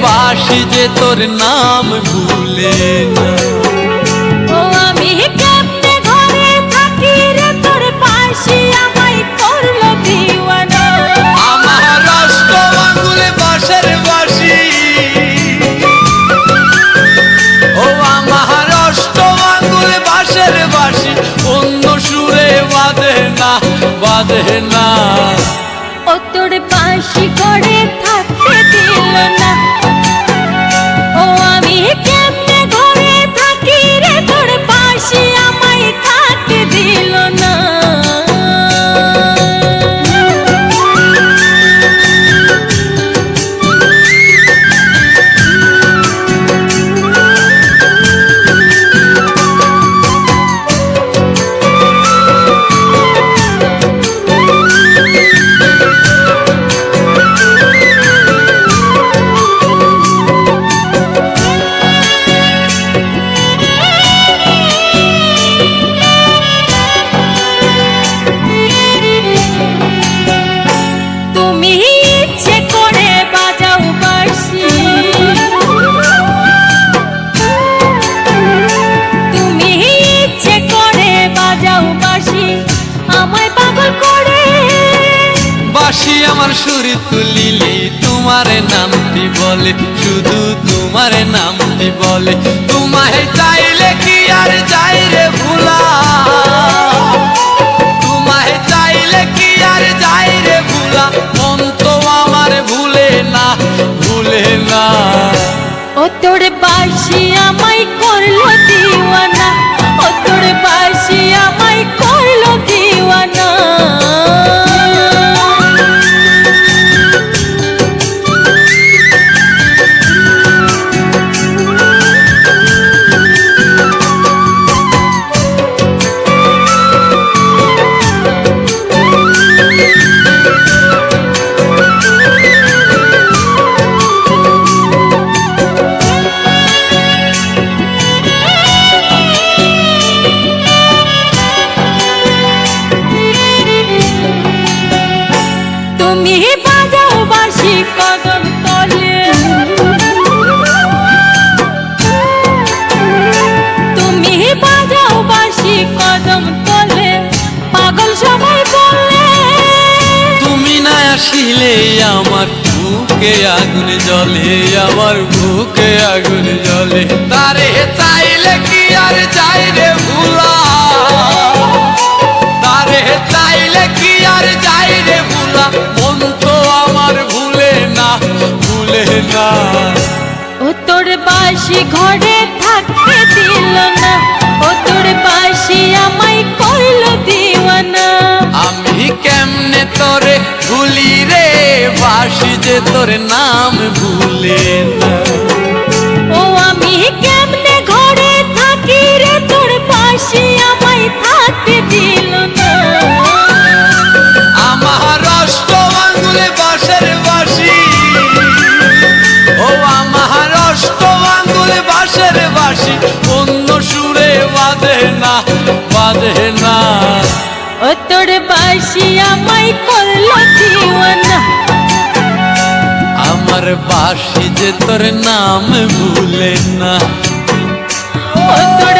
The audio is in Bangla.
বাঁশি যে তোর নাম ভুলে না। ও আমি কেমনে ঘরে থাকি রে তোর বাঁশি আমায় করলো দিওয়ানা। আমার অষ্ট আঙ্গুলে বাঁশের বাঁশি, ও আমার অষ্ট আঙ্গুলে বাঁশের বাঁশি অন্য সুরে বাঁধে না, বাঁধে না। ও তোর বাঁশি ঘরে থাকতে দিল না। ও আমি কেমনে ঘরে থাকি রে তোর বাঁশি আমায় থাকতে দিল না। বাঁশি আমার সুর তুলিলে তোমার নামটি বলে, শুধু তোমার নামটি বলে। তোমায় চাইলে কি আর যাই রে ভুলা, তোমায় চাইলে কি আর যাই রে ভুলা। মন তো আমার ভুলে না, ভুলে না। ও তোর বাঁশি আমায় করলো দিওয়ানা। ও তোর বাঁশি আমায় করলো দিওয়ানা। আসিলে আমার বুকে আগুন জ্বলে, আমার বুকে আগুন জ্বলে। তারে চাইলে কি আর যাই রে ভুলা, তারে চাইলে কি আর যাই রে ভুলা। মন তো আমার ভুলে না, ভুলে না। ও তোর বাঁশি ঘরে থাকতে দিল না। ও তোর বাঁশি আমায় করলো দিওয়ানা। আমি কেমনে তোরে ভুলি রে, বাঁশি যে তোর নাম ভুলে না। ও আমি কেমনে ঘরে থাকি রে তোর বাঁশি আমায় থাকতে দিল না। আমার অষ্ট আঙ্গুলে বাঁশের বাঁশি, ও আমার অষ্ট আঙ্গুলে বাঁশের বাঁশি অন্য সুরে বাঁধে না, বাঁধে না। ও তোর বাঁশি আমায় করলো দিওয়ানা। আমার বাঁশি যে তোর নাম ভুলে না। ও তোর